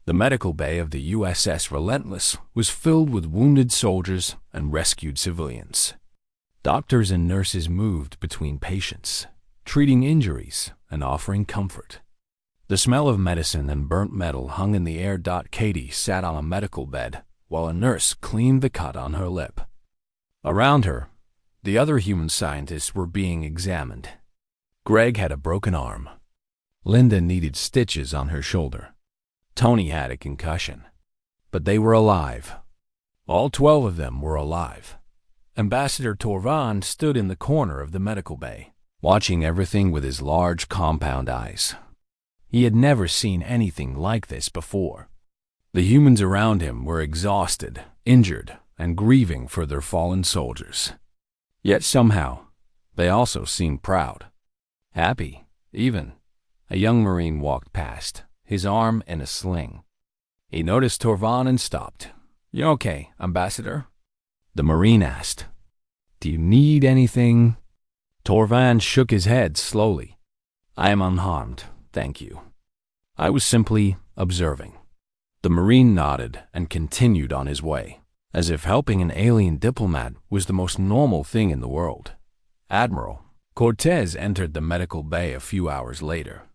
The medical bay of the USS Relentless was filled with wounded soldiers and rescued civilians. Doctors and nurses moved between patients, treating injuries and offering comfort. The smell of medicine and burnt metal hung in the air. Katie sat on a medical bed while a nurse cleaned the cut on her lip. Around her, the other human scientists were being examined. Greg had a broken arm. Linda needed stitches on her shoulder. Tony had a concussion. But they were alive. All 12 of them were alive. Ambassador Torvan stood in the corner of the medical bay, watching everything with his large compound eyes. He had never seen anything like this before. The humans around him were exhausted, injured, and grieving for their fallen soldiers. Yet somehow, they also seemed proud. Happy, even. A young Marine walked past, his arm in a sling. He noticed Torvan and stopped. "You okay, Ambassador?" The Marine asked. "Do you need anything?" Torvan shook his head slowly. "I am unharmed, thank you. I was simply observing." The Marine nodded and continued on his way, as if helping an alien diplomat was the most normal thing in the world. Admiral Cortez entered the medical bay a few hours later.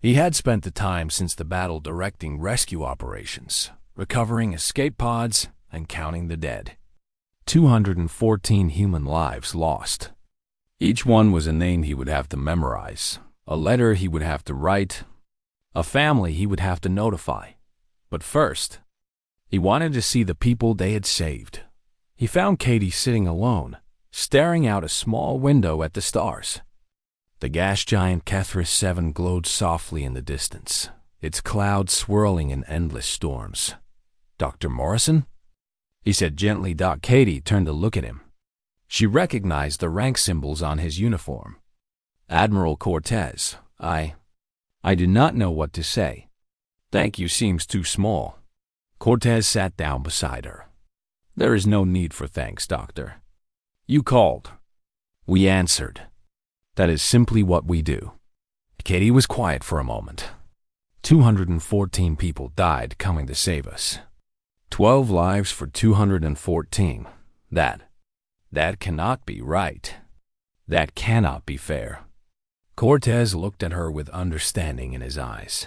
He had spent the time since the battle directing rescue operations, recovering escape pods, and counting the dead. 214 human lives lost. Each one was a name he would have to memorize, a letter he would have to write, a family he would have to notify. But first, he wanted to see the people they had saved. He found Katie sitting alone, staring out a small window at the stars. The gas giant Kethris 7 glowed softly in the distance, its clouds swirling in endless storms. "Dr. Morrison?" he said gently. Katie turned to look at him. She recognized the rank symbols on his uniform. "Admiral Cortez, I did not know what to say." "Thank you seems too small." Cortez sat down beside her. "There is no need for thanks, Doctor. You called. We answered. That is simply what we do." Katie was quiet for a moment. 214 people died coming to save us. 12 lives for 214. That cannot be right. That cannot be fair. Cortez looked at her with understanding in his eyes.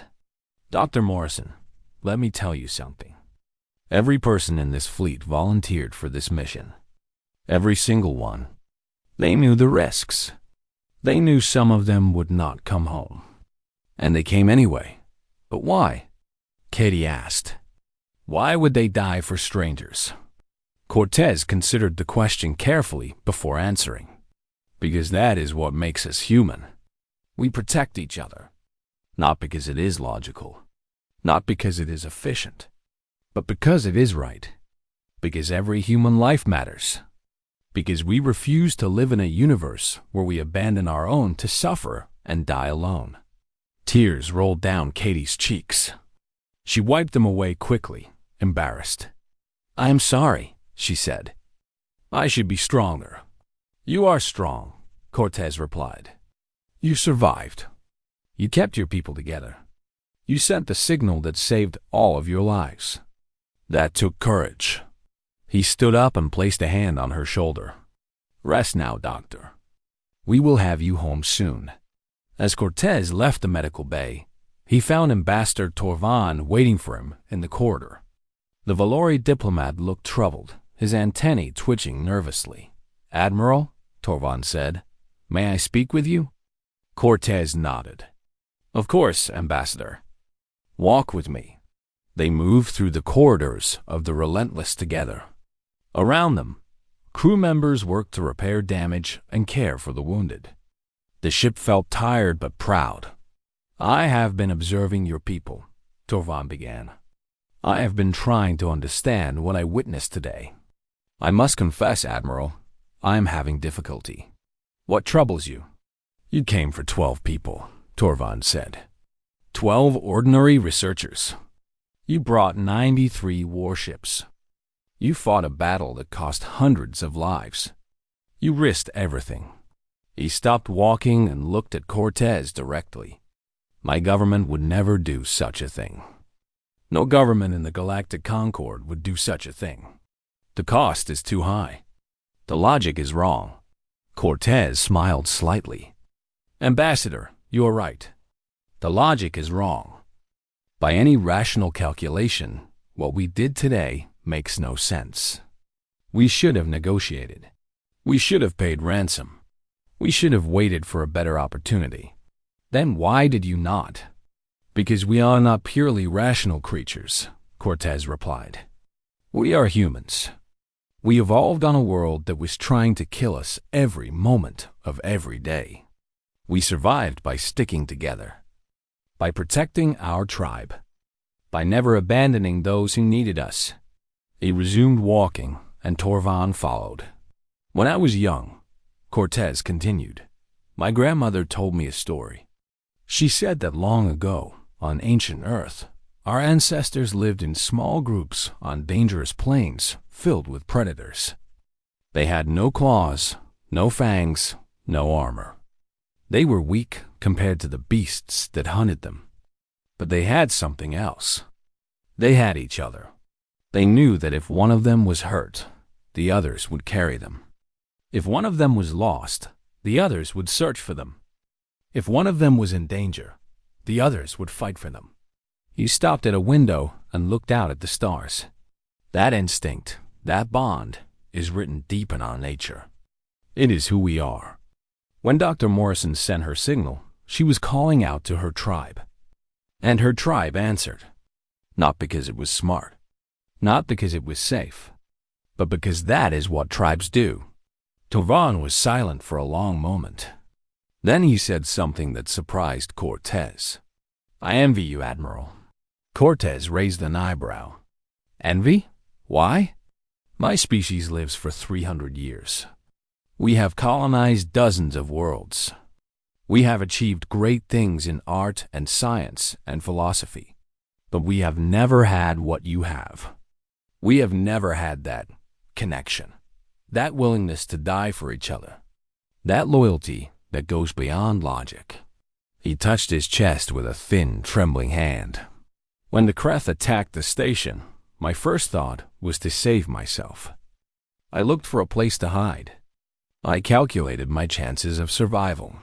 "Dr. Morrison, let me tell you something. Every person in this fleet volunteered for this mission. Every single one. They knew the risks. They knew some of them would not come home. And they came anyway. But why?" Katie asked. "Why would they die for strangers?" Cortez considered the question carefully before answering. "Because that is what makes us human. We protect each other. Not because it is logical. Not because it is efficient. But because it is right. Because every human life matters. Because we refuse to live in a universe where we abandon our own to suffer and die alone." Tears rolled down Katie's cheeks. She wiped them away quickly, embarrassed. "I am sorry," she said. "I should be stronger." "You are strong," Cortez replied. "You survived. You kept your people together. You sent the signal that saved all of your lives. That took courage." He stood up and placed a hand on her shoulder. "Rest now, Doctor. We will have you home soon." As Cortez left the medical bay, he found Ambassador Torvan waiting for him in the corridor. The Valori diplomat looked troubled, his antennae twitching nervously. "Admiral," Torvan said, "may I speak with you?" Cortez nodded. "Of course, Ambassador. Walk with me." They moved through the corridors of the Relentless together. Around them, crew members worked to repair damage and care for the wounded. The ship felt tired but proud. "I have been observing your people," Torvan began. "I have been trying to understand what I witnessed today. I must confess, Admiral, I am having difficulty." "What troubles you?" "You came for 12 people," Torvan said. 12 ordinary researchers. You brought 93 warships. You fought a battle that cost hundreds of lives. You risked everything." He stopped walking and looked at Cortez directly. "My government would never do such a thing. No government in the Galactic Concord would do such a thing. The cost is too high. The logic is wrong. Cortez smiled slightly. Ambassador, you are right. The logic is wrong. By any rational calculation, what we did today makes no sense. We should have negotiated. We should have paid ransom. We should have waited for a better opportunity. Then why did you not? Because we are not purely rational creatures, Cortez replied. We are humans. We evolved on a world that was trying to kill us every moment of every day. We survived by sticking together, by protecting our tribe, by never abandoning those who needed us. He resumed walking, and Torvan followed. When I was young, Cortez continued, my grandmother told me a story. She said that long ago, on ancient Earth, our ancestors lived in small groups on dangerous plains filled with predators. They had no claws, no fangs, no armor. They were weak compared to the beasts that hunted them. But they had something else. They had each other. They knew that if one of them was hurt, the others would carry them. If one of them was lost, the others would search for them. If one of them was in danger, the others would fight for them. He stopped at a window and looked out at the stars. That instinct, that bond, is written deep in our nature. It is who we are. When Dr. Morrison sent her signal, she was calling out to her tribe. And her tribe answered. Not because it was smart, not because it was safe, but because that is what tribes do. Torvan was silent for a long moment. Then he said something that surprised Cortez. I envy you, Admiral. Cortez raised an eyebrow. Envy? Why? My species lives for 300 years. We have colonized dozens of worlds. We have achieved great things in art and science and philosophy. But we have never had what you have. We have never had that connection, that willingness to die for each other, that loyalty that goes beyond logic. He touched his chest with a thin, trembling hand. When the Kreth attacked the station, my first thought was to save myself. I looked for a place to hide. I calculated my chances of survival.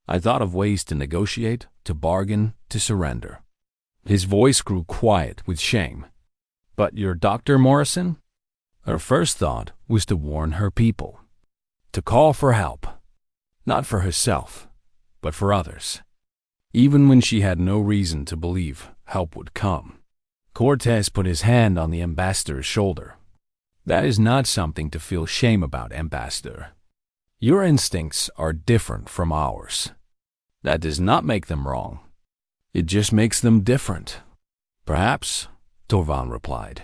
I thought of ways to negotiate, to bargain, to surrender. His voice grew quiet with shame. But your Dr. Morrison? Her first thought was to warn her people, to call for help, not for herself, but for others. Even when she had no reason to believe help would come. Cortez put his hand on the ambassador's shoulder. That is not something to feel shame about, Ambassador. Your instincts are different from ours. That does not make them wrong. It just makes them different. Perhaps, Torvan replied.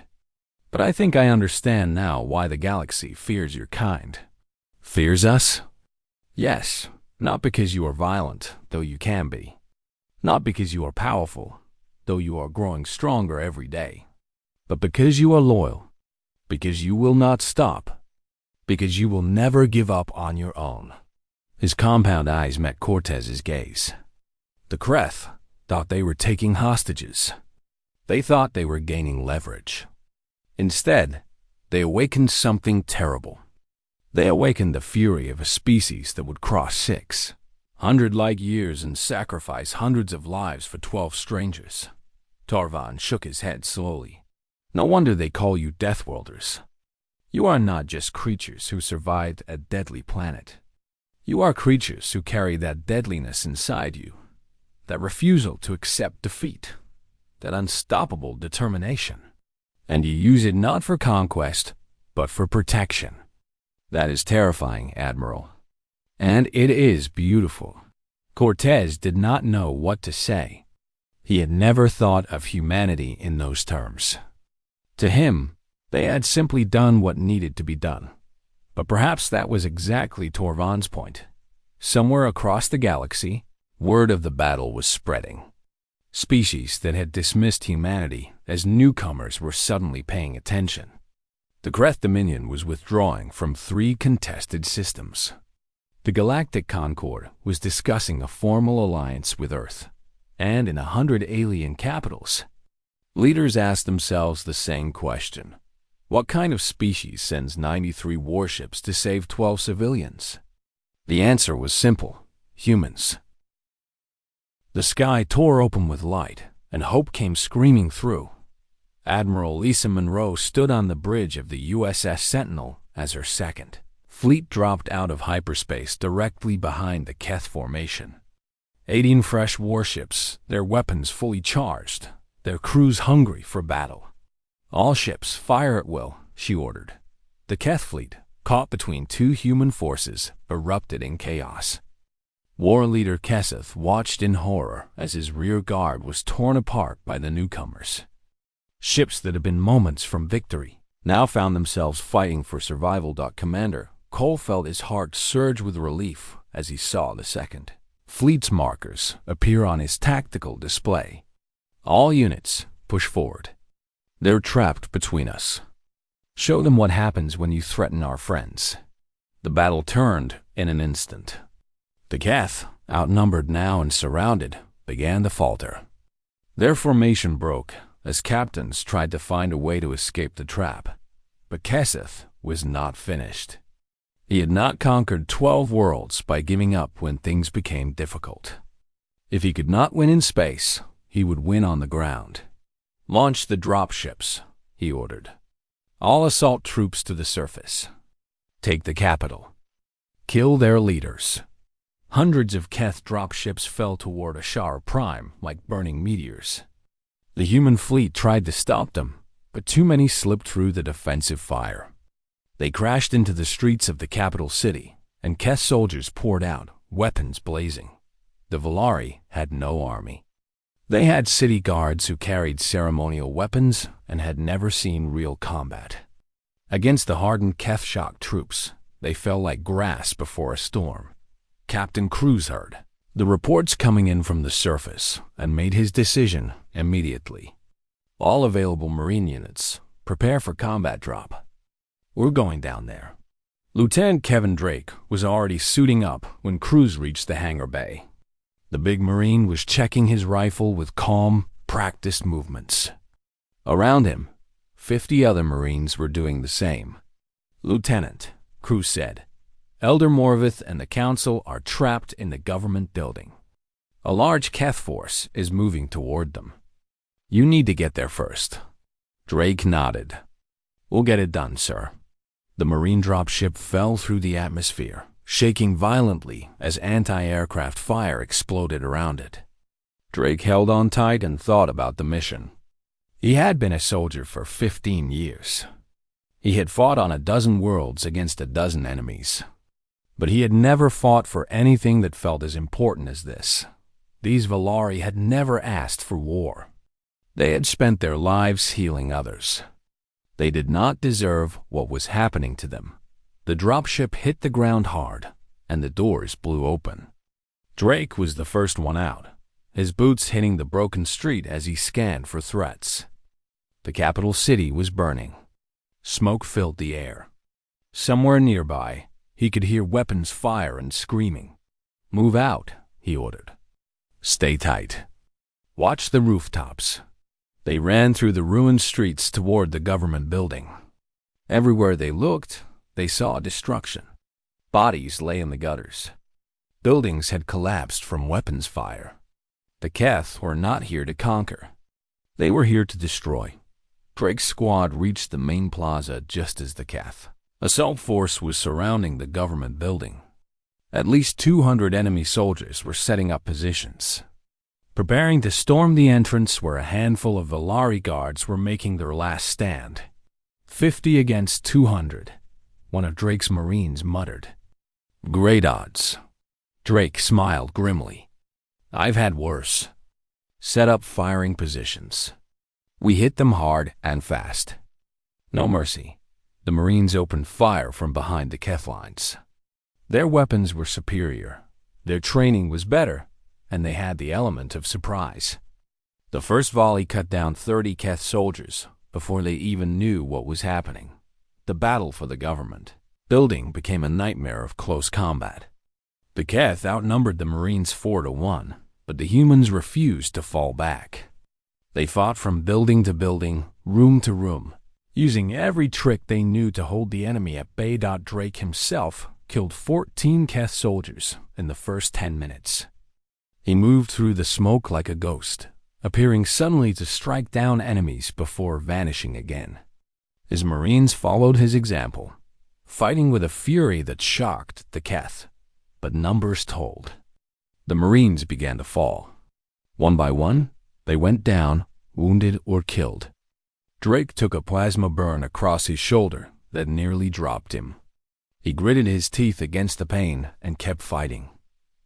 But I think I understand now why the galaxy fears your kind. Fears us? Yes, not because you are violent, though you can be. Not because you are powerful, though you are growing stronger every day. But because you are loyal, because you will not stop, because you will never give up on your own. His compound eyes met Cortez's gaze. The Kreth thought they were taking hostages. They thought they were gaining leverage. Instead, they awakened something terrible. They awakened the fury of a species that would cross 600 light years and sacrifice hundreds of lives for 12 strangers. Torvan shook his head slowly. No wonder they call you Deathworlders. You are not just creatures who survived a deadly planet. You are creatures who carry that deadliness inside you, that refusal to accept defeat, that unstoppable determination. And you use it not for conquest, but for protection. That is terrifying, Admiral. And it is beautiful. Cortez did not know what to say. He had never thought of humanity in those terms. To him, they had simply done what needed to be done. But perhaps that was exactly Torvan's point. Somewhere across the galaxy, word of the battle was spreading. Species that had dismissed humanity as newcomers were suddenly paying attention. The Kreth Dominion was withdrawing from 3 contested systems. The Galactic Concord was discussing a formal alliance with Earth, and in 100 alien capitals. Leaders asked themselves the same question. What kind of species sends 93 warships to save 12 civilians? The answer was simple: humans. The sky tore open with light, and hope came screaming through. Admiral Lisa Monroe stood on the bridge of the USS Sentinel as her second fleet dropped out of hyperspace directly behind the Keth formation. 18 fresh warships, their weapons fully charged, their crews hungry for battle. All ships fire at will, she ordered. The Keth fleet, caught between two human forces, erupted in chaos. War leader Keseth watched in horror as his rear guard was torn apart by the newcomers. Ships that had been moments from victory now found themselves fighting for survival. Commander Cole felt his heart surge with relief as he saw the second fleet's markers appear on his tactical display. All units, push forward. They're trapped between us. Show them what happens when you threaten our friends. The battle turned in an instant. The Keth, outnumbered now and surrounded, began to falter. Their formation broke as captains tried to find a way to escape the trap. But Keseth was not finished. He had not conquered 12 worlds by giving up when things became difficult. If he could not win in space, he would win on the ground. Launch the dropships, he ordered. All assault troops to the surface. Take the capital. Kill their leaders. Hundreds of Keth dropships fell toward Ashara Prime like burning meteors. The human fleet tried to stop them, but too many slipped through the defensive fire. They crashed into the streets of the capital city, and Keth soldiers poured out, weapons blazing. The Valari had no army. They had city guards who carried ceremonial weapons and had never seen real combat. Against the hardened Keth shock troops, they fell like grass before a storm. Captain Cruz heard the reports coming in from the surface and made his decision immediately. All available Marine units, prepare for combat drop. We're going down there. Lieutenant Kevin Drake was already suiting up when Cruz reached the hangar bay. The big Marine was checking his rifle with calm, practiced movements. Around him, 50 other Marines were doing the same. Lieutenant, Cruz said, Elder Morvith and the Council are trapped in the government building. A large Keth force is moving toward them. You need to get there first. Drake nodded. We'll get it done, sir. The Marine dropship fell through the atmosphere, shaking violently as anti-aircraft fire exploded around it. Drake held on tight and thought about the mission. He had been a soldier for 15 years. He had fought on a dozen worlds against a dozen enemies. But he had never fought for anything that felt as important as this. These Valari had never asked for war. They had spent their lives healing others. They did not deserve what was happening to them. The dropship hit the ground hard, and the doors blew open. Drake was the first one out, his boots hitting the broken street as he scanned for threats. The capital city was burning. Smoke filled the air. Somewhere nearby, he could hear weapons fire and screaming. Move out, he ordered. Stay tight. Watch the rooftops. They ran through the ruined streets toward the government building. Everywhere they looked, they saw destruction. Bodies lay in the gutters. Buildings had collapsed from weapons fire. The Keth were not here to conquer. They were here to destroy. Drake's squad reached the main plaza just as the Keth assault force was surrounding the government building. At least 200 enemy soldiers were setting up positions, preparing to storm the entrance where a handful of Valari guards were making their last stand. 50 against 200, one of Drake's Marines muttered. Great odds. Drake smiled grimly. I've had worse. Set up firing positions. We hit them hard and fast. No mercy. The Marines opened fire from behind the Keth lines. Their weapons were superior, their training was better, and they had the element of surprise. The first volley cut down 30 Keth soldiers before they even knew what was happening. The battle for the government building became a nightmare of close combat. The Keth outnumbered the Marines 4-1, but the humans refused to fall back. They fought from building to building, room to room, using every trick they knew to hold the enemy at bay. Drake himself killed 14 Keth soldiers in the first 10 minutes. He moved through the smoke like a ghost, appearing suddenly to strike down enemies before vanishing again. His Marines followed his example, fighting with a fury that shocked the Keth, but numbers told. The Marines began to fall. One by one, they went down, wounded or killed. Drake took a plasma burn across his shoulder that nearly dropped him. He gritted his teeth against the pain and kept fighting.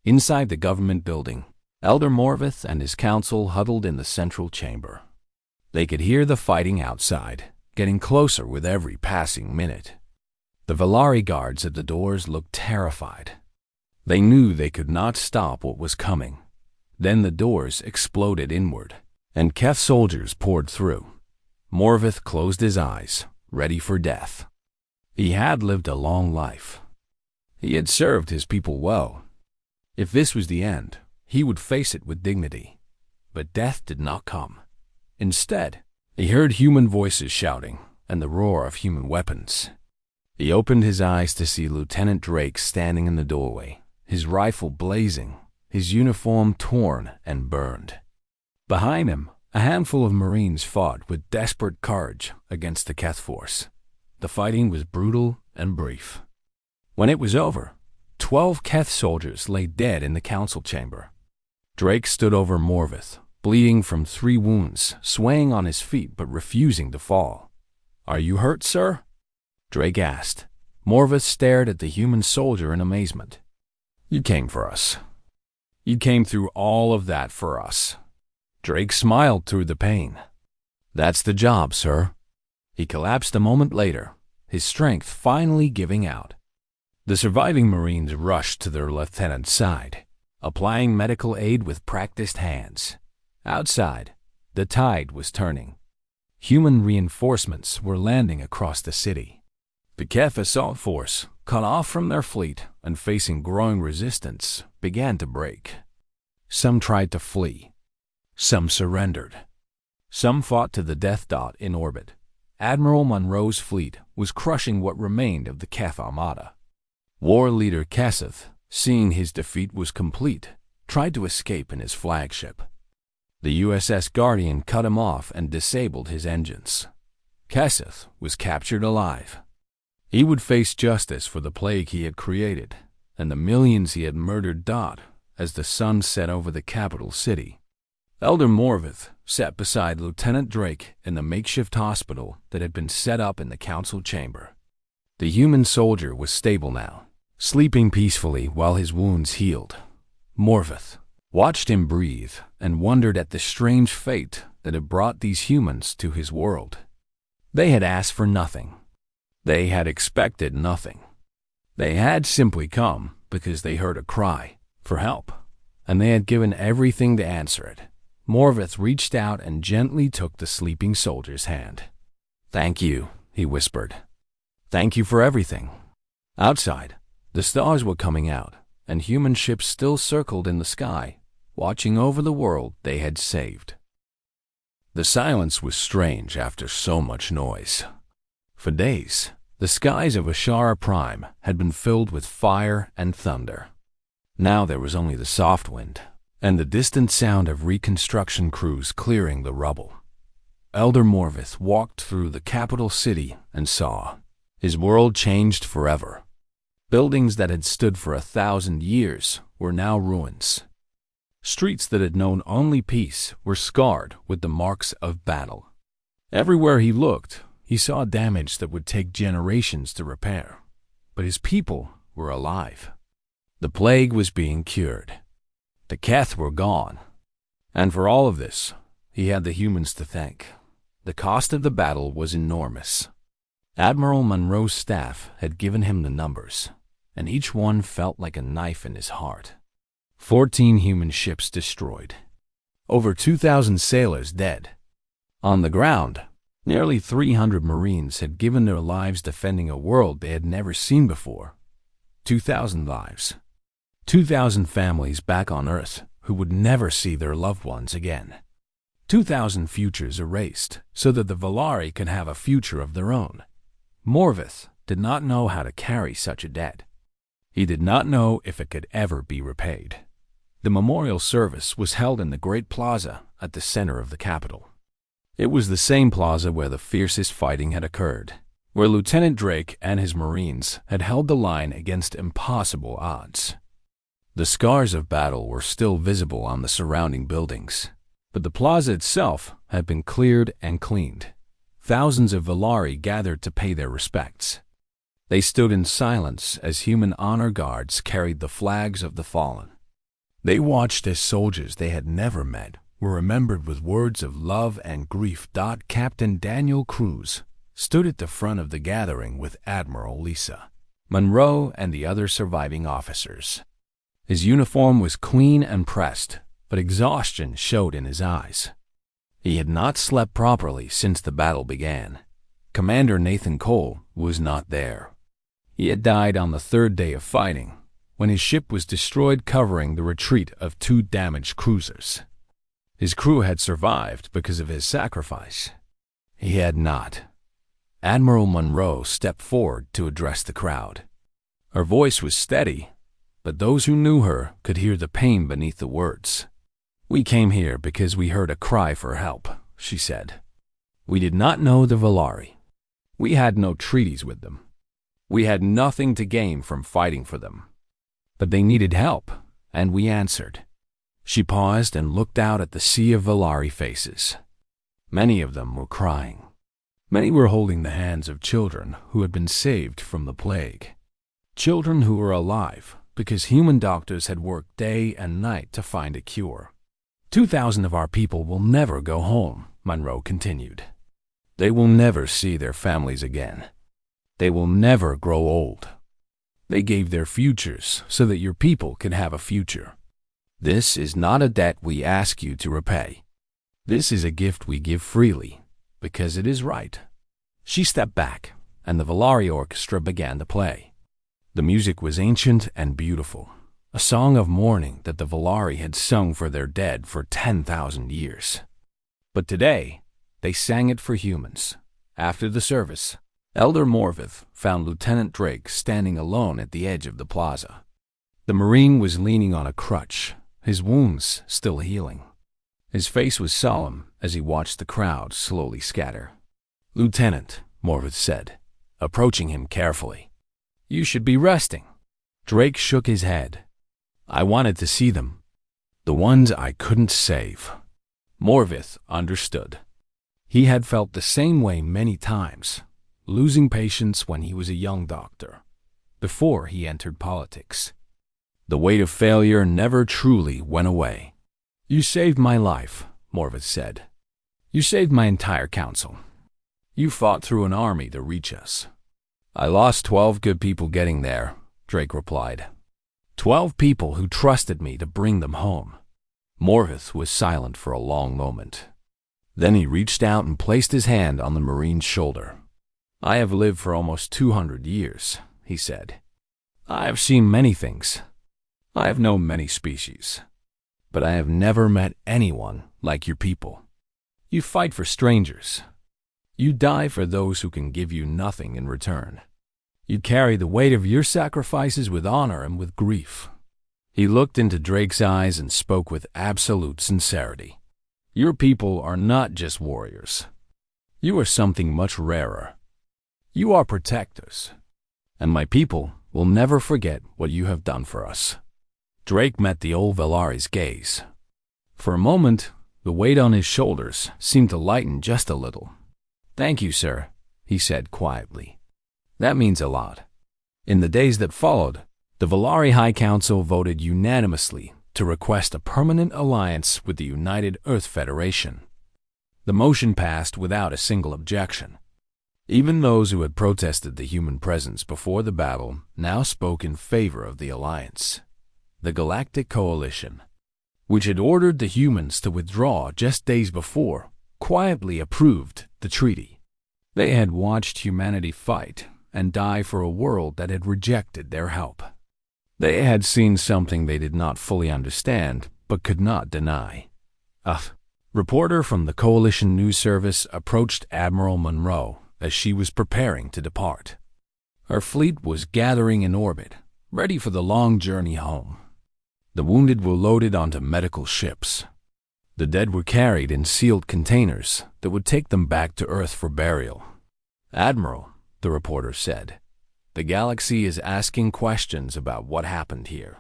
Inside the government building, Elder Morvith and his council huddled in the central chamber. They could hear the fighting outside, getting closer with every passing minute. The Valari guards at the doors looked terrified. They knew they could not stop what was coming. Then the doors exploded inward, and Keth soldiers poured through. Morvith closed his eyes, ready for death. He had lived a long life. He had served his people well. If this was the end, he would face it with dignity. But death did not come. Instead, he heard human voices shouting and the roar of human weapons. He opened his eyes to see Lieutenant Drake standing in the doorway, his rifle blazing, his uniform torn and burned. Behind him, a handful of Marines fought with desperate courage against the Keth force. The fighting was brutal and brief. When it was over, 12 Keth soldiers lay dead in the council chamber. Drake stood over Morvith, bleeding from 3 wounds, swaying on his feet but refusing to fall. "Are you hurt, sir?" Drake asked. Morvith stared at the human soldier in amazement. "You came for us. You came through all of that for us." Drake smiled through the pain. "That's the job, sir." He collapsed a moment later, his strength finally giving out. The surviving Marines rushed to their lieutenant's side, applying medical aid with practiced hands. Outside, the tide was turning. Human reinforcements were landing across the city. The Keth assault force, cut off from their fleet and facing growing resistance, began to break. Some tried to flee. Some surrendered. Some fought to the death dot in orbit. Admiral Monroe's fleet was crushing what remained of the Keth armada. War leader Kesseth, seeing his defeat was complete, tried to escape in his flagship. The USS Guardian cut him off and disabled his engines. Kesseth was captured alive. He would face justice for the plague he had created and the millions he had murdered. As the sun set over the capital city, Elder Morvith sat beside Lieutenant Drake in the makeshift hospital that had been set up in the council chamber. The human soldier was stable now, sleeping peacefully while his wounds healed. Morvith watched him breathe and wondered at the strange fate that had brought these humans to his world. They had asked for nothing. They had expected nothing. They had simply come because they heard a cry for help, and they had given everything to answer it. Morvith reached out and gently took the sleeping soldier's hand. "Thank you," he whispered. "Thank you for everything." Outside, the stars were coming out, and human ships still circled in the sky, watching over the world they had saved. The silence was strange after so much noise. For days, the skies of Ashara Prime had been filled with fire and thunder. Now there was only the soft wind and the distant sound of reconstruction crews clearing the rubble. Elder Morvith walked through the capital city and saw. His world changed forever. Buildings that had stood for 1,000 years were now ruins. Streets that had known only peace were scarred with the marks of battle. Everywhere he looked, he saw damage that would take generations to repair. But his people were alive. The plague was being cured. The Keth were gone. And for all of this, he had the humans to thank. The cost of the battle was enormous. Admiral Monroe's staff had given him the numbers, and each one felt like a knife in his heart. 14 human ships destroyed. Over 2,000 sailors dead. On the ground, nearly 300 Marines had given their lives defending a world they had never seen before. 2,000 lives. 2,000 families back on Earth who would never see their loved ones again. 2,000 futures erased so that the Valari could have a future of their own. Morvith did not know how to carry such a debt. He did not know if it could ever be repaid. The memorial service was held in the great plaza at the center of the capital. It was the same plaza where the fiercest fighting had occurred, where Lieutenant Drake and his Marines had held the line against impossible odds. The scars of battle were still visible on the surrounding buildings, but the plaza itself had been cleared and cleaned. Thousands of Valari gathered to pay their respects. They stood in silence as human honor guards carried the flags of the fallen. They watched as soldiers they had never met were remembered with words of love and grief. Captain Daniel Cruz stood at the front of the gathering with Admiral Lisa Monroe and the other surviving officers. His uniform was clean and pressed, but exhaustion showed in his eyes. He had not slept properly since the battle began. Commander Nathan Cole was not there. He had died on the third day of fighting, when his ship was destroyed covering the retreat of 2 damaged cruisers. His crew had survived because of his sacrifice. He had not. Admiral Monroe stepped forward to address the crowd. Her voice was steady, but those who knew her could hear the pain beneath the words. "We came here because we heard a cry for help," she said. "We did not know the Valari. We had no treaties with them. We had nothing to gain from fighting for them. But they needed help, and we answered." She paused and looked out at the sea of Valari faces. Many of them were crying. Many were holding the hands of children who had been saved from the plague. Children who were alive because human doctors had worked day and night to find a cure. 2,000 of our people will never go home, Monroe continued. They will never see their families again. They will never grow old. They gave their futures so that your people can have a future. This is not a debt we ask you to repay. This is a gift we give freely, because it is right. She stepped back, and the Valari orchestra began to play. The music was ancient and beautiful, a song of mourning that the Valari had sung for their dead for 10,000 years. But today, they sang it for humans. After the service, Elder Morvith found Lieutenant Drake standing alone at the edge of the plaza. The Marine was leaning on a crutch, his wounds still healing. His face was solemn as he watched the crowd slowly scatter. "Lieutenant," Morvith said, approaching him carefully, "you should be resting." Drake shook his head. "I wanted to see them. The ones I couldn't save." Morvith understood. He had felt the same way many times, losing patience when he was a young doctor, before he entered politics. The weight of failure never truly went away. "You saved my life," Morvith said. "You saved my entire council. You fought through an army to reach us." "I lost 12 good people getting there," Drake replied. 12 people who trusted me to bring them home." Morvith was silent for a long moment. Then he reached out and placed his hand on the Marine's shoulder. "I have lived for almost 200 years, he said. "I have seen many things. I have known many species. But I have never met anyone like your people. You fight for strangers. You die for those who can give you nothing in return. You carry the weight of your sacrifices with honor and with grief." He looked into Drake's eyes and spoke with absolute sincerity. "Your people are not just warriors. You are something much rarer. You are protectors. And my people will never forget what you have done for us." Drake met the old Valari's gaze. For a moment, the weight on his shoulders seemed to lighten just a little. "Thank you, sir," he said quietly. "That means a lot." In the days that followed, the Valari High Council voted unanimously to request a permanent alliance with the United Earth Federation. The motion passed without a single objection. Even those who had protested the human presence before the battle now spoke in favor of the alliance. The Galactic Coalition, which had ordered the humans to withdraw just days before, quietly approved the treaty. They had watched humanity fight and die for a world that had rejected their help. They had seen something they did not fully understand but could not deny. A Reporter from the Coalition News Service approached Admiral Monroe as she was preparing to depart. Her fleet was gathering in orbit, ready for the long journey home. The wounded were loaded onto medical ships. The dead were carried in sealed containers that would take them back to Earth for burial. "Admiral," the reporter said, "the galaxy is asking questions about what happened here.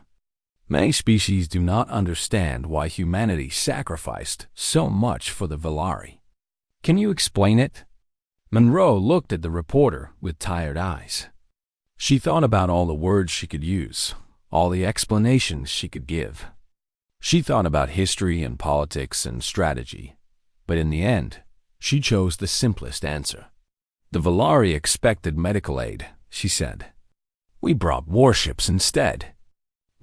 Many species do not understand why humanity sacrificed so much for the Velari. Can you explain it?" Monroe looked at the reporter with tired eyes. She thought about all the words she could use, all the explanations she could give. She thought about history and politics and strategy, but in the end, she chose the simplest answer. "The Velari expected medical aid," she said. "We brought warships instead.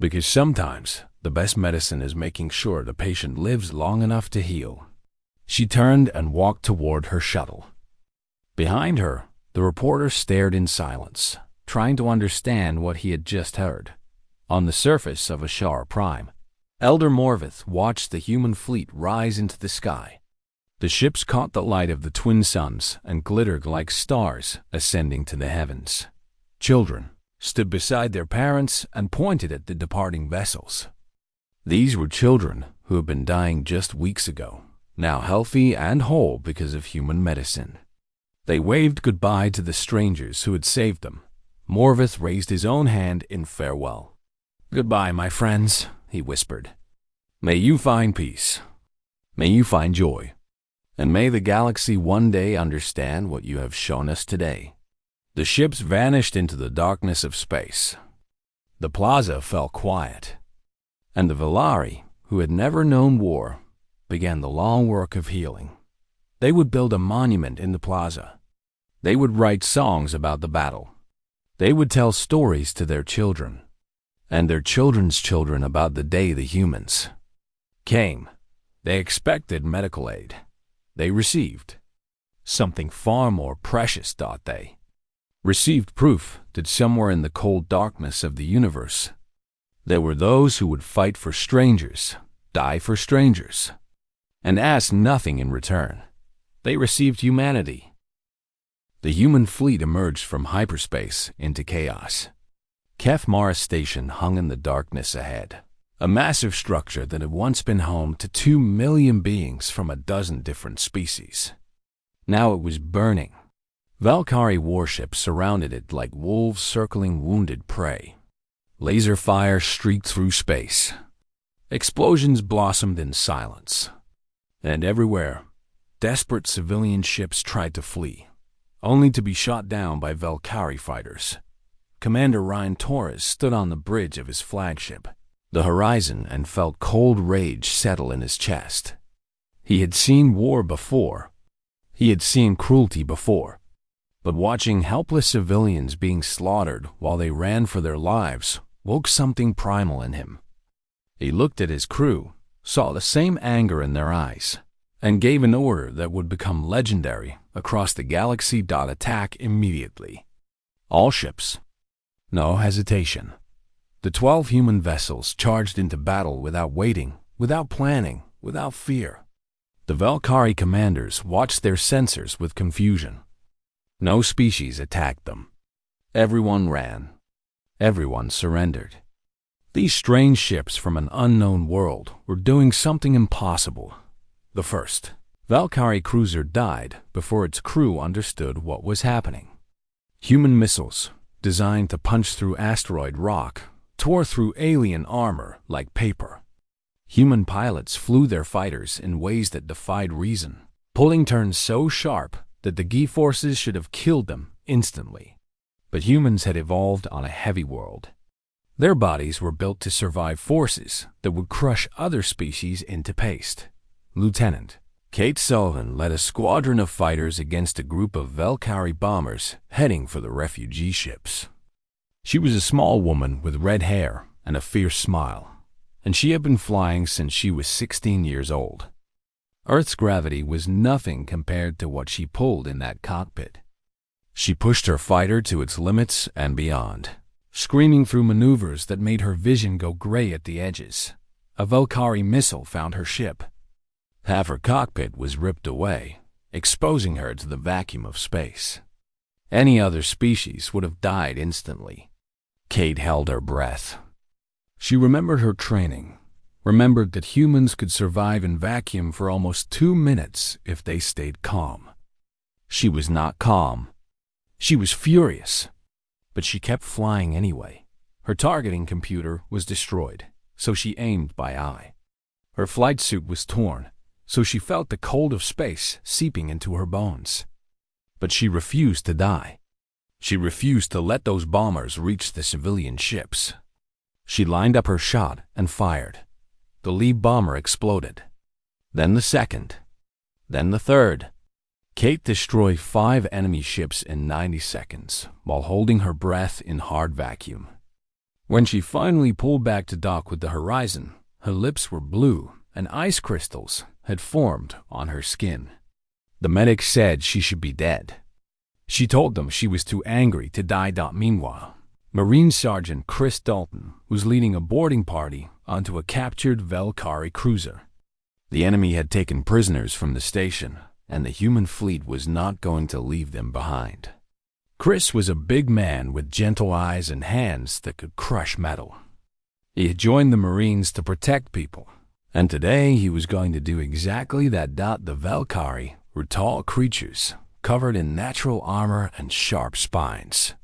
Because sometimes the best medicine is making sure the patient lives long enough to heal." She turned and walked toward her shuttle. Behind her, the reporter stared in silence, trying to understand what he had just heard. On the surface of Ashara Prime, Elder Morvith watched the human fleet rise into the sky. The ships caught the light of the twin suns and glittered like stars ascending to the heavens. Children stood beside their parents and pointed at the departing vessels. These were children who had been dying just weeks ago, now healthy and whole because of human medicine. They waved goodbye to the strangers who had saved them. Morvith raised his own hand in farewell. "Goodbye, my friends," he whispered. "May you find peace. May you find joy. And may the galaxy one day understand what you have shown us today." The ships vanished into the darkness of space. The plaza fell quiet, and the Velari, who had never known war, began the long work of healing. They would build a monument in the plaza. They would write songs about the battle. They would tell stories to their children, and their children's children about the day the humans came. They expected medical aid. They received something far more precious, thought they. Received proof that somewhere in the cold darkness of the universe, there were those who would fight for strangers, die for strangers, and ask nothing in return. They received humanity. The human fleet emerged from hyperspace into chaos. Keth Mara Station hung in the darkness ahead, a massive structure that had once been home to 2 million beings from a dozen different species. Now it was burning. Valkyrie warships surrounded it like wolves circling wounded prey. Laser fire streaked through space. Explosions blossomed in silence. And everywhere, desperate civilian ships tried to flee, only to be shot down by Valkyrie fighters. Commander Ryan Torres stood on the bridge of his flagship, the horizon, and felt cold rage settle in his chest. He had seen war before. He had seen cruelty before. But watching helpless civilians being slaughtered while they ran for their lives woke something primal in him. He looked at his crew, saw the same anger in their eyes, and gave an order that would become legendary across the galaxy. Attack immediately. All ships. No hesitation. The 12 human vessels charged into battle without waiting, without planning, without fear. The Valkyrie commanders watched their sensors with confusion. No species attacked them. Everyone ran. Everyone surrendered. These strange ships from an unknown world were doing something impossible. The first Valkyrie cruiser died before its crew understood what was happening. Human missiles, designed to punch through asteroid rock, tore through alien armor like paper. Human pilots flew their fighters in ways that defied reason, pulling turns so sharp that the G-forces should have killed them instantly. But humans had evolved on a heavy world. Their bodies were built to survive forces that would crush other species into paste. Lieutenant Kate Sullivan led a squadron of fighters against a group of Valkyrie bombers heading for the refugee ships. She was a small woman with red hair and a fierce smile, and she had been flying since she was 16 years old. Earth's gravity was nothing compared to what she pulled in that cockpit. She pushed her fighter to its limits and beyond, screaming through maneuvers that made her vision go gray at the edges. A Valkyrie missile found her ship. Half her cockpit was ripped away, exposing her to the vacuum of space. Any other species would have died instantly. Kate held her breath. She remembered her training, remembered that humans could survive in vacuum for almost 2 minutes if they stayed calm. She was not calm. She was furious. But she kept flying anyway. Her targeting computer was destroyed, so she aimed by eye. Her flight suit was torn, so she felt the cold of space seeping into her bones. But she refused to die. She refused to let those bombers reach the civilian ships. She lined up her shot and fired. The lead bomber exploded. Then the second. Then the third. Kate destroyed 5 enemy ships in 90 seconds while holding her breath in hard vacuum. When she finally pulled back to dock with the horizon, her lips were blue and ice crystals had formed on her skin. The medic said she should be dead. She told them she was too angry to die. Meanwhile, Marine Sergeant Chris Dalton was leading a boarding party onto a captured Valkyrie cruiser. The enemy had taken prisoners from the station, and the human fleet was not going to leave them behind. Chris was a big man with gentle eyes and hands that could crush metal. He had joined the Marines to protect people, and today he was going to do exactly that. The Valkyrie were tall creatures, covered in natural armor and sharp spines.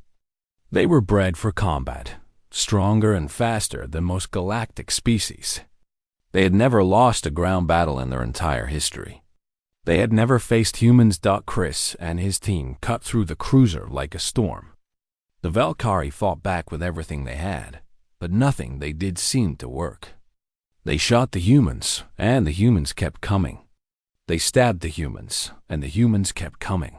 They were bred for combat, stronger and faster than most galactic species. They had never lost a ground battle in their entire history. They had never faced humans. Chris and his team cut through the cruiser like a storm. The Valkyrie fought back with everything they had, but nothing they did seemed to work. They shot the humans, and the humans kept coming. They stabbed the humans, and the humans kept coming.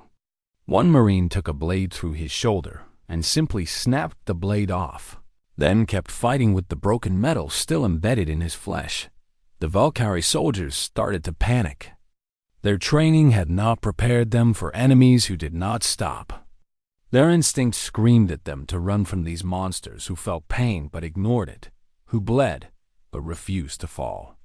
One Marine took a blade through his shoulder and simply snapped the blade off, then kept fighting with the broken metal still embedded in his flesh. The Valkyrie soldiers started to panic. Their training had not prepared them for enemies who did not stop. Their instincts screamed at them to run from these monsters who felt pain but ignored it, who bled but refused to fall.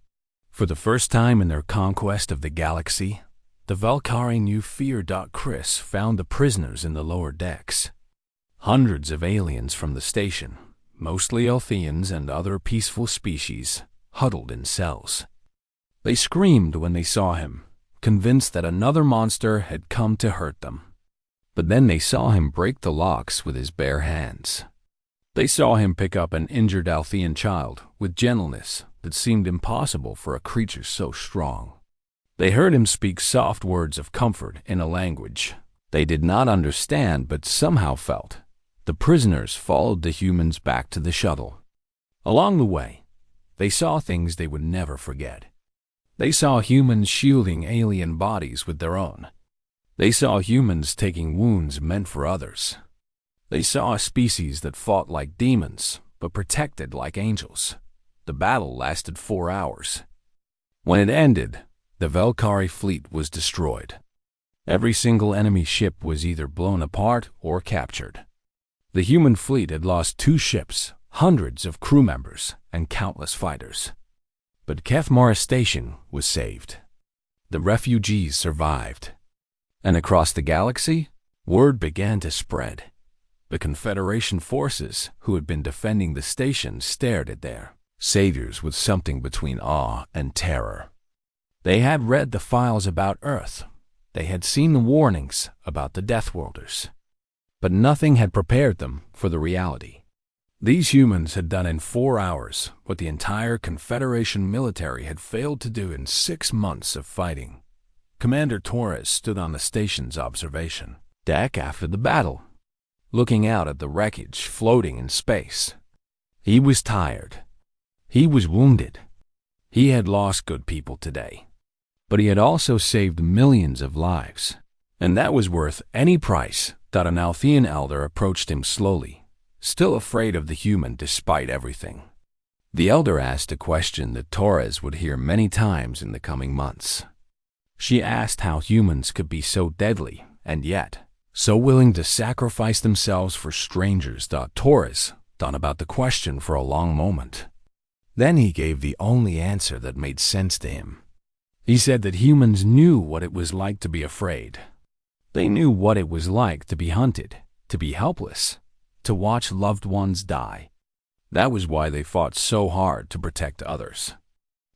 For the first time in their conquest of the galaxy, the Valkyrie knew fear. Chris found the prisoners in the lower decks. Hundreds of aliens from the station, mostly Elthians and other peaceful species, huddled in cells. They screamed when they saw him, convinced that another monster had come to hurt them. But then they saw him break the locks with his bare hands. They saw him pick up an injured Althian child with gentleness that seemed impossible for a creature so strong. They heard him speak soft words of comfort in a language they did not understand but somehow felt. The prisoners followed the humans back to the shuttle. Along the way, they saw things they would never forget. They saw humans shielding alien bodies with their own. They saw humans taking wounds meant for others. They saw a species that fought like demons, but protected like angels. The battle lasted 4 hours. When it ended, the Valkyrie fleet was destroyed. Every single enemy ship was either blown apart or captured. The human fleet had lost 2 ships, hundreds of crew members, and countless fighters. But Kethmara Station was saved. The refugees survived. And across the galaxy, word began to spread. The Confederation forces who had been defending the station stared at their saviors with something between awe and terror. They had read the files about Earth. They had seen the warnings about the Deathworlders. But nothing had prepared them for the reality. These humans had done in 4 hours what the entire Confederation military had failed to do in 6 months of fighting. Commander Torres stood on the station's observation deck after the battle, looking out at the wreckage floating in space. He was tired. He was wounded. He had lost good people today. But he had also saved millions of lives, and that was worth any price. An Althian elder approached him slowly, still afraid of the human despite everything. The elder asked a question that Torres would hear many times in the coming months. She asked how humans could be so deadly and yet so willing to sacrifice themselves for strangers. Torres thought about the question for a long moment. Then he gave the only answer that made sense to him. He said that humans knew what it was like to be afraid. They knew what it was like to be hunted, to be helpless, to watch loved ones die. That was why they fought so hard to protect others,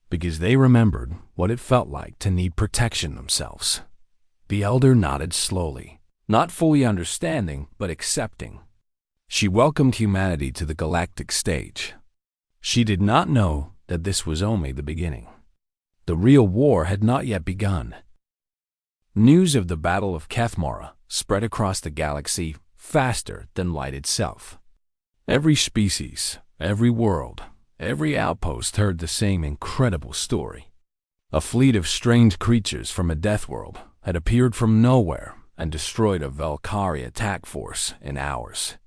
because they remembered what it felt like to need protection themselves. The elder nodded slowly, not fully understanding, but accepting. She welcomed humanity to the galactic stage. She did not know that this was only the beginning. The real war had not yet begun. News of the Battle of Kethmara spread across the galaxy faster than light itself. Every species, every world, every outpost heard the same incredible story. A fleet of strange creatures from a death world had appeared from nowhere and destroyed a Valkyrie attack force in hours.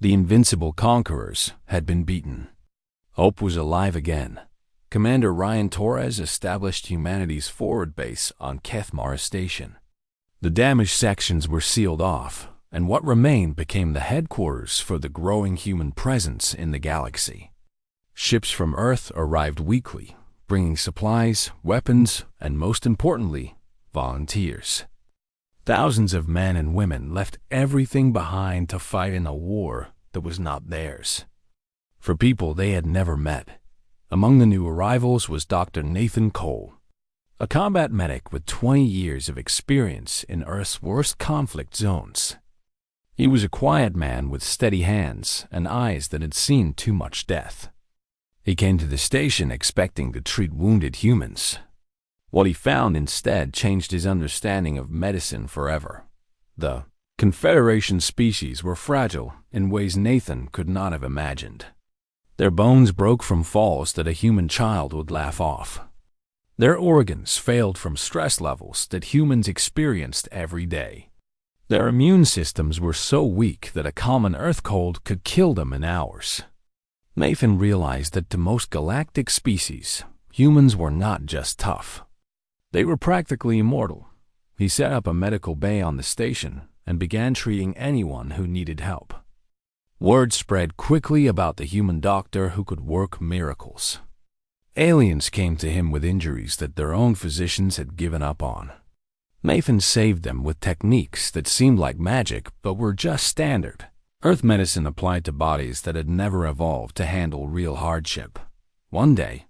The invincible conquerors had been beaten. Hope was alive again. Commander Ryan Torres established humanity's forward base on Kethmara Station. The damaged sections were sealed off, and what remained became the headquarters for the growing human presence in the galaxy. Ships from Earth arrived weekly, bringing supplies, weapons, and most importantly, volunteers. Thousands of men and women left everything behind to fight in a war that was not theirs. For people they had never met. Among the new arrivals was Dr. Nathan Cole, a combat medic with 20 years of experience in Earth's worst conflict zones. He was a quiet man with steady hands and eyes that had seen too much death. He came to the station expecting to treat wounded humans. What he found instead changed his understanding of medicine forever. The Confederation species were fragile in ways Nathan could not have imagined. Their bones broke from falls that a human child would laugh off. Their organs failed from stress levels that humans experienced every day. Their immune systems were so weak that a common earth cold could kill them in hours. Nathan realized that to most galactic species, humans were not just tough. They were practically immortal. He set up a medical bay on the station and began treating anyone who needed help. Word spread quickly about the human doctor who could work miracles. Aliens came to him with injuries that their own physicians had given up on. Nathan saved them with techniques that seemed like magic but were just standard Earth medicine applied to bodies that had never evolved to handle real hardship. One day,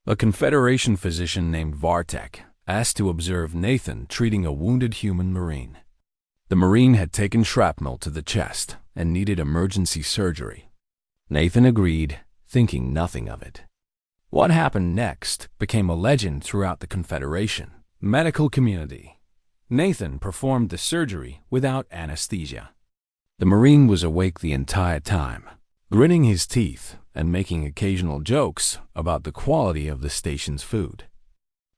a Confederation physician named Vartek asked to observe Nathan treating a wounded human Marine. The Marine had taken shrapnel to the chest and needed emergency surgery. Nathan agreed, thinking nothing of it. What happened next became a legend throughout the Confederation medical community. Nathan performed the surgery without anesthesia. The Marine was awake the entire time, gritting his teeth and making occasional jokes about the quality of the station's food.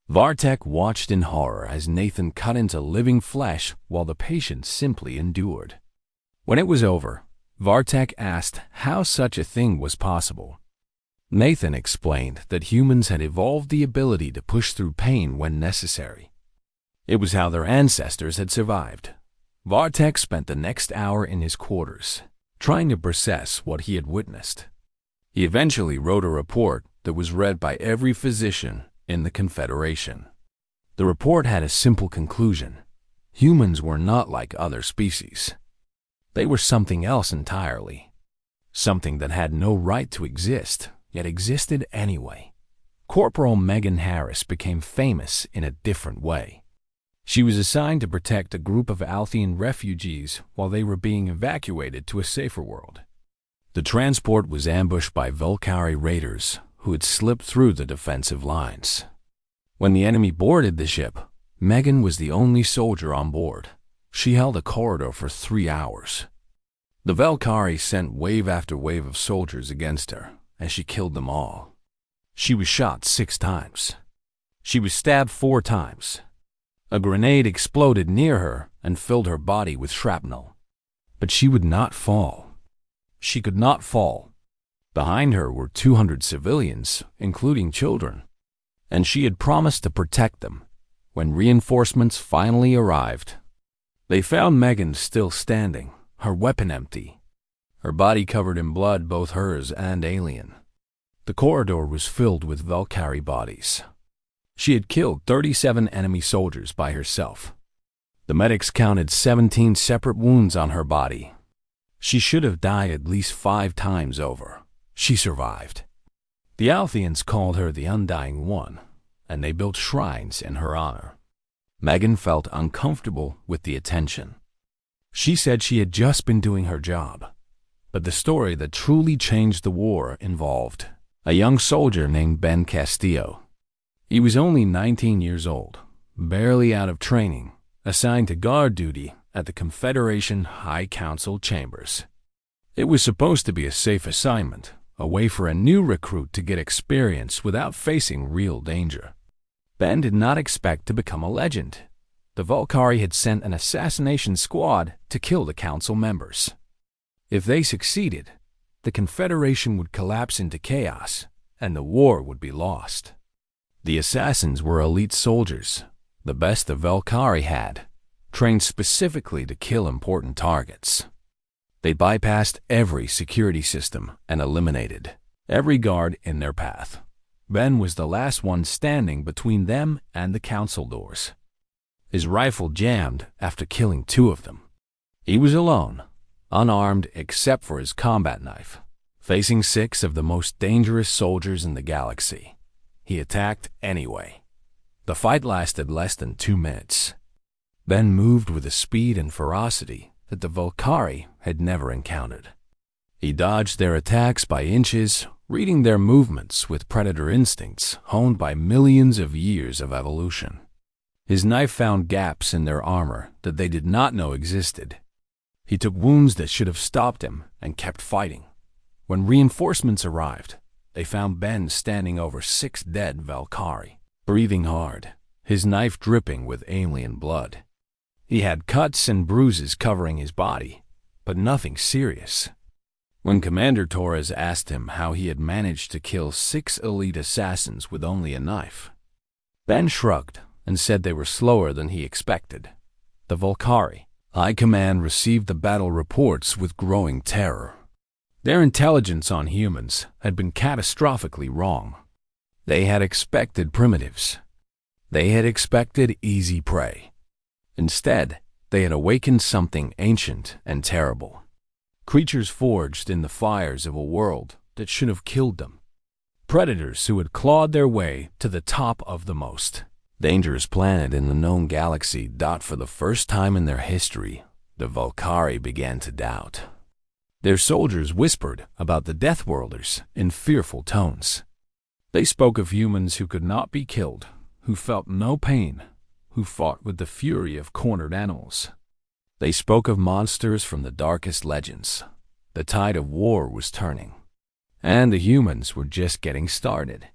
Vartek watched in horror as Nathan cut into living flesh while the patient simply endured. When it was over, Vartek asked how such a thing was possible. Nathan explained that humans had evolved the ability to push through pain when necessary. It was how their ancestors had survived. Vartek spent the next hour in his quarters, trying to process what he had witnessed. He eventually wrote a report that was read by every physician in the Confederation. The report had a simple conclusion. Humans were not like other species. They were something else entirely. Something that had no right to exist, yet existed anyway. Corporal Megan Harris became famous in a different way. She was assigned to protect a group of Althean refugees while they were being evacuated to a safer world. The transport was ambushed by Valkyrie raiders who had slipped through the defensive lines. When the enemy boarded the ship, Megan was the only soldier on board. She held a corridor for 3 hours. The Valkyrie sent wave after wave of soldiers against her, and she killed them all. She was shot 6 times. She was stabbed 4 times. A grenade exploded near her and filled her body with shrapnel. But she would not fall. She could not fall. Behind her were 200 civilians, including children, and she had promised to protect them. When reinforcements finally arrived, they found Megan still standing, her weapon empty, her body covered in blood, both hers and alien. The corridor was filled with Valkyrie bodies. She had killed 37 enemy soldiers by herself. The medics counted 17 separate wounds on her body. She should have died at least 5 times over. She survived. The Altheans called her the Undying One, and they built shrines in her honor. Megan felt uncomfortable with the attention. She said she had just been doing her job. But the story that truly changed the war involved a young soldier named Ben Castillo. He was only 19 years old, barely out of training, assigned to guard duty at the Confederation High Council chambers. It was supposed to be a safe assignment, a way for a new recruit to get experience without facing real danger. Ben did not expect to become a legend. The Valkyrie had sent an assassination squad to kill the council members. If they succeeded, the Confederation would collapse into chaos, and the war would be lost. The assassins were elite soldiers, the best the Valkyrie had, trained specifically to kill important targets. They bypassed every security system and eliminated every guard in their path. Ben was the last one standing between them and the council doors. His rifle jammed after killing 2 of them. He was alone, unarmed except for his combat knife, facing 6 of the most dangerous soldiers in the galaxy. He attacked anyway. The fight lasted less than 2 minutes. Ben moved with a speed and ferocity that the Valkyrie had never encountered. He dodged their attacks by inches, reading their movements with predator instincts honed by millions of years of evolution. His knife found gaps in their armor that they did not know existed. He took wounds that should have stopped him and kept fighting. When reinforcements arrived, they found Ben standing over 6 dead Valkyrie, breathing hard, his knife dripping with alien blood. He had cuts and bruises covering his body, but nothing serious. When Commander Torres asked him how he had managed to kill 6 elite assassins with only a knife, Ben shrugged and said they were slower than he expected. The Valkyrie High Command received the battle reports with growing terror. Their intelligence on humans had been catastrophically wrong. They had expected primitives. They had expected easy prey. Instead, they had awakened something ancient and terrible. Creatures forged in the fires of a world that should have killed them. Predators who had clawed their way to the top of the most dangerous planet in the known galaxy. For the first time in their history, the Valkyrie began to doubt. Their soldiers whispered about the Deathworlders in fearful tones. They spoke of humans who could not be killed, who felt no pain, who fought with the fury of cornered animals. They spoke of monsters from the darkest legends. The tide of war was turning, and the humans were just getting started.